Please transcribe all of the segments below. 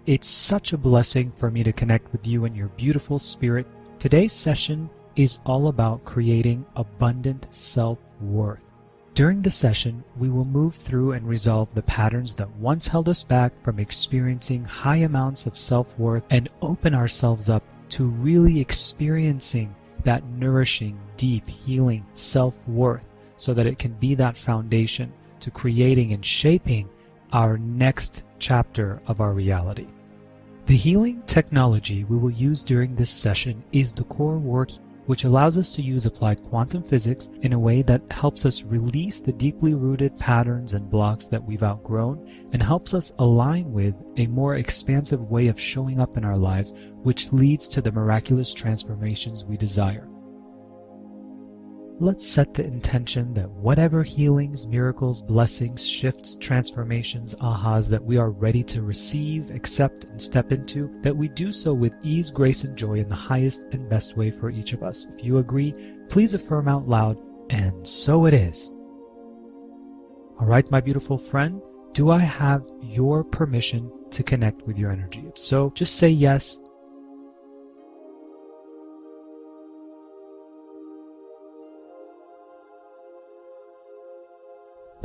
It's such a blessing for me to connect with you and your beautiful spirit. Today's session is all about creating abundant self-worth. During the session, we will move through and resolve the patterns that once held us back from experiencing high amounts of self-worth and open ourselves up to really experiencing that nourishing, deep, healing self-worth so that it can be that foundation to creating and shaping our next chapter of our reality. The healing technology we will use during this session is the core work, which allows us to use applied quantum physics in a way that helps us release the deeply rooted patterns and blocks that we've outgrown and helps us align with a more expansive way of showing up in our lives, which leads to the miraculous transformations we desire. Let's set the intention that whatever healings, miracles, blessings, shifts, transformations, ahas that we are ready to receive, accept, and step into, that we do so with ease, grace, and joy in the highest and best way for each of us. If you agree, please affirm out loud, and so it is. All right, my beautiful friend, do I have your permission to connect with your energy? If so, just say yes.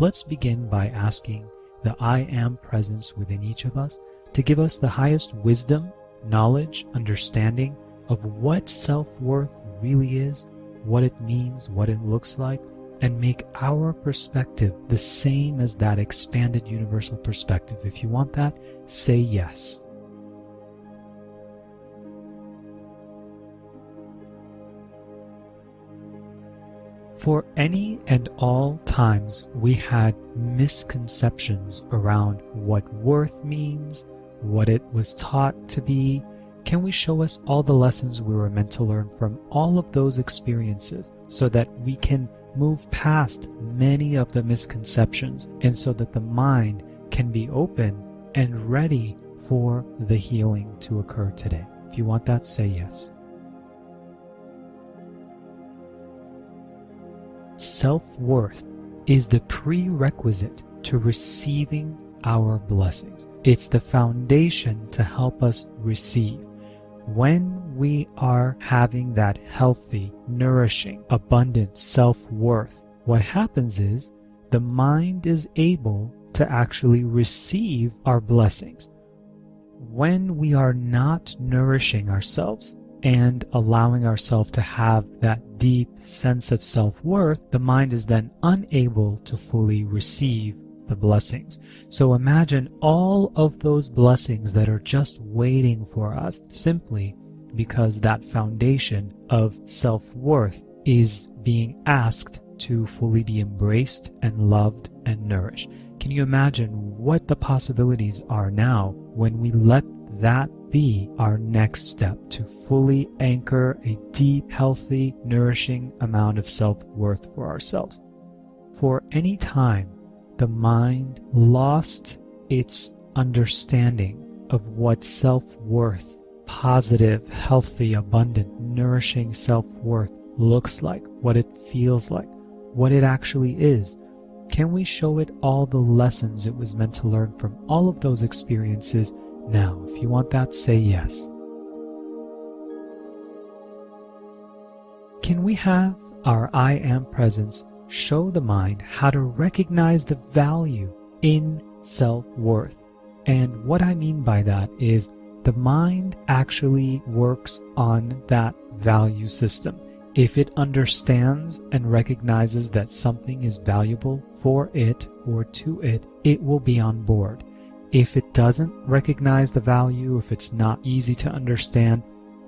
Let's begin by asking the I Am presence within each of us to give us the highest wisdom, knowledge, understanding of what self-worth really is, what it means, what it looks like, and make our perspective the same as that expanded universal perspective. If you want that, say yes. For any and all times we had misconceptions around what worth means, what it was taught to be, can we show us all the lessons we were meant to learn from all of those experiences so that we can move past many of the misconceptions and so that the mind can be open and ready for the healing to occur today? If you want that, say yes. Self-worth is the prerequisite to receiving our blessings. It's the foundation to help us receive. When we are having that healthy, nourishing, abundant self-worth, what happens is the mind is able to actually receive our blessings. When we are not nourishing ourselves and allowing ourselves to have that deep sense of self-worth, the mind is then unable to fully receive the blessings. So imagine all of those blessings that are just waiting for us simply because that foundation of self-worth is being asked to fully be embraced and loved and nourished. Can you imagine what the possibilities are now when we let that be our next step to fully anchor a deep, healthy, nourishing amount of self-worth for ourselves? For any time the mind lost its understanding of what self-worth, positive, healthy, abundant, nourishing self-worth looks like, what it feels like, what it actually is, can we show it all the lessons it was meant to learn from all of those experiences now? If you want that, say yes. Can we have our I Am presence show the mind how to recognize the value in self-worth? And what I mean by that is the mind actually works on that value system. If it understands and recognizes that something is valuable for it or to it, it will be on board. If it doesn't recognize the value, if it's not easy to understand,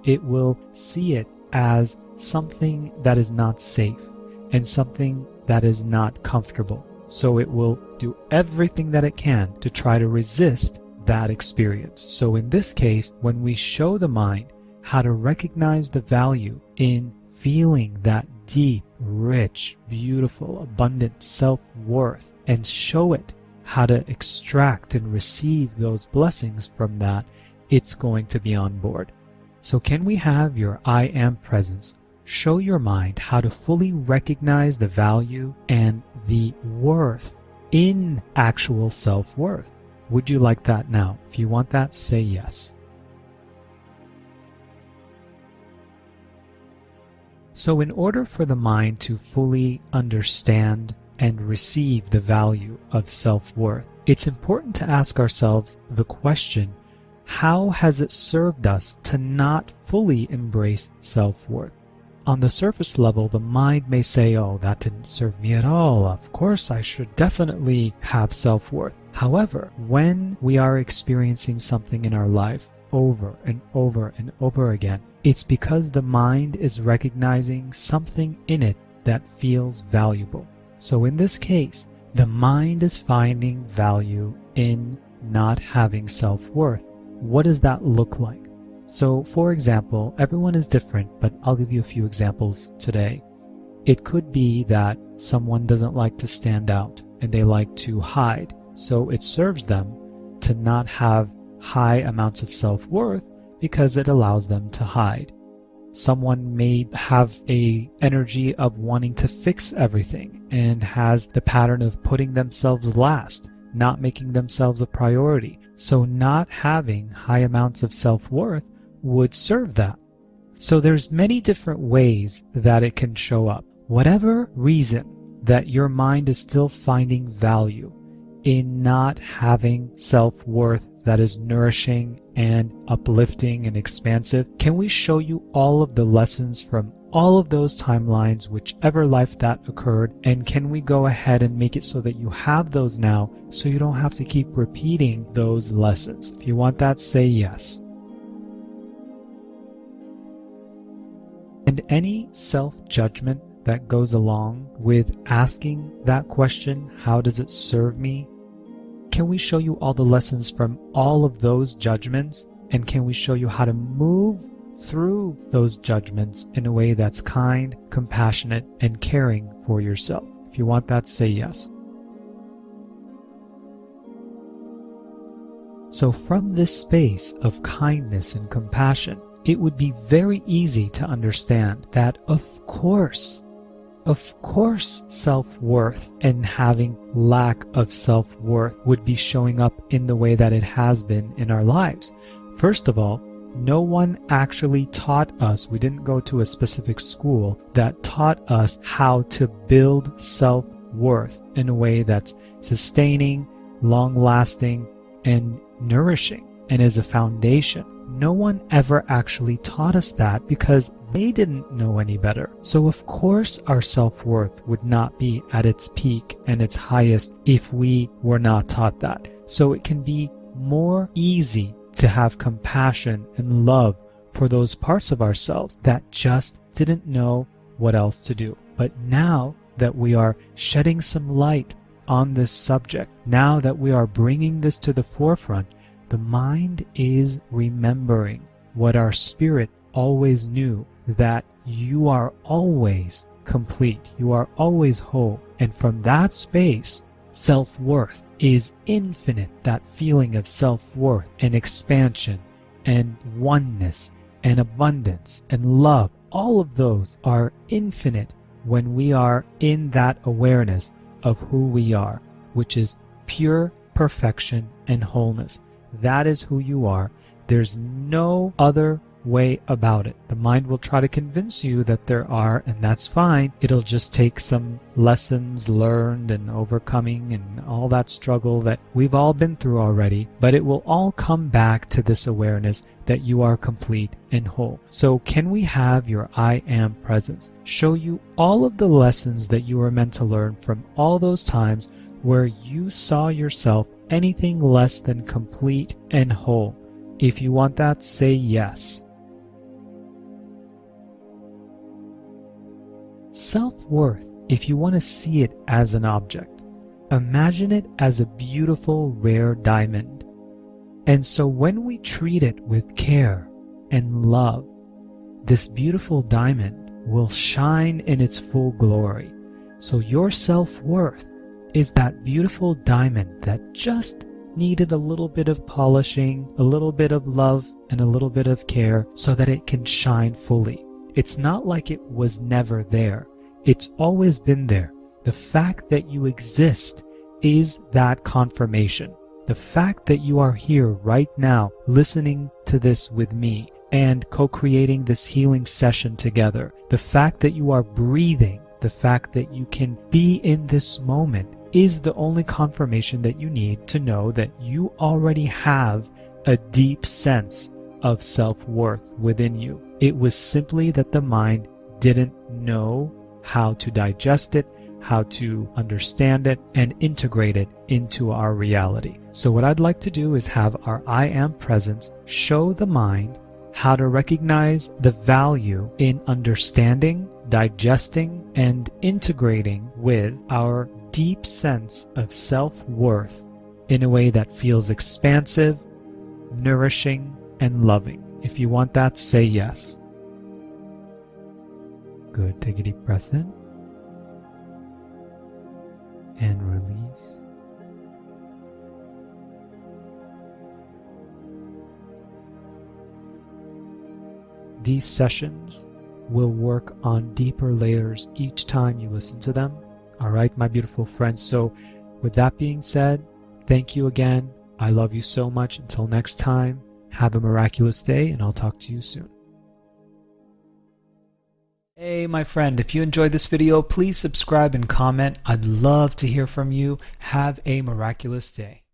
it will see it as something that is not safe and something that is not comfortable. So it will do everything that it can to try to resist that experience. So in this case, when we show the mind how to recognize the value in feeling that deep, rich, beautiful, abundant self-worth and show it how to extract and receive those blessings from that, it's going to be on board. So can we have your I Am presence show your mind how to fully recognize the value and the worth in actual self-worth? Would you like that now? If you want that, say yes. So in order for the mind to fully understand and receive the value of self-worth, it's important to ask ourselves the question, how has it served us to not fully embrace self-worth? On the surface level, the mind may say, oh, that didn't serve me at all. Of course, I should definitely have self-worth. However, when we are experiencing something in our life over and over and over again, it's because the mind is recognizing something in it that feels valuable. So in this case, the mind is finding value in not having self-worth. What does that look like? So, for example, everyone is different, but I'll give you a few examples today. It could be that someone doesn't like to stand out and they like to hide. So it serves them to not have high amounts of self-worth because it allows them to hide. Someone may have an energy of wanting to fix everything and has the pattern of putting themselves last, not making themselves a priority. So not having high amounts of self-worth would serve that. So there's many different ways that it can show up. Whatever reason that your mind is still finding value in not having self-worth that is nourishing and uplifting and expansive, can we show you all of the lessons from all of those timelines, whichever life that occurred, and can we go ahead and make it so that you have those now so you don't have to keep repeating those lessons? If you want that, say yes. And any self-judgment that goes along with asking that question, how does it serve me? Can we show you all the lessons from all of those judgments? And can we show you how to move through those judgments in a way that's kind, compassionate, and caring for yourself? If you want that, say yes. So from this space of kindness and compassion, it would be very easy to understand that of course, self-worth and having lack of self-worth would be showing up in the way that it has been in our lives. First of all, no one actually taught us, we didn't go to a specific school that taught us how to build self-worth in a way that's sustaining, long-lasting, and nourishing, and as a foundation. No one ever actually taught us that because they didn't know any better. So of course our self-worth would not be at its peak and its highest if we were not taught that. So it can be more easy to have compassion and love for those parts of ourselves that just didn't know what else to do. But now that we are shedding some light on this subject, now that we are bringing this to the forefront, the mind is remembering what our spirit always knew, that you are always complete, you are always whole. And from that space, self-worth is infinite. That feeling of self-worth and expansion and oneness and abundance and love, all of those are infinite when we are in that awareness of who we are, which is pure perfection and wholeness. That is who you are. There's no other way about it. The mind will try to convince you that there are, and that's fine. It'll just take some lessons learned and overcoming and all that struggle that we've all been through already, but it will all come back to this awareness that you are complete and whole. So can we have your I am presence show you all of the lessons that you were meant to learn from all those times where you saw yourself anything less than complete and whole? If you want that, say yes. Self-worth, if you want to see it as an object, imagine it as a beautiful, rare diamond. And so when we treat it with care and love, this beautiful diamond will shine in its full glory. So your self-worth is that beautiful diamond that just needed a little bit of polishing, a little bit of love, and a little bit of care so that it can shine fully. It's not like it was never there. It's always been there. The fact that you exist is that confirmation. The fact that you are here right now listening to this with me and co-creating this healing session together, the fact that you are breathing, the fact that you can be in this moment is the only confirmation that you need to know that you already have a deep sense of self-worth within you. It was simply that the mind didn't know how to digest it, how to understand it, and integrate it into our reality. So what I'd like to do is have our I Am presence show the mind how to recognize the value in understanding, digesting, and integrating with our deep sense of self-worth in a way that feels expansive, nourishing, and loving. If you want that, say yes. Good. Take a deep breath in and release. These sessions will work on deeper layers each time you listen to them. All right, my beautiful friends. So with that being said, thank you again. I love you so much. Until next time, have a miraculous day, and I'll talk to you soon. Hey, my friend, if you enjoyed this video, please subscribe and comment. I'd love to hear from you. Have a miraculous day.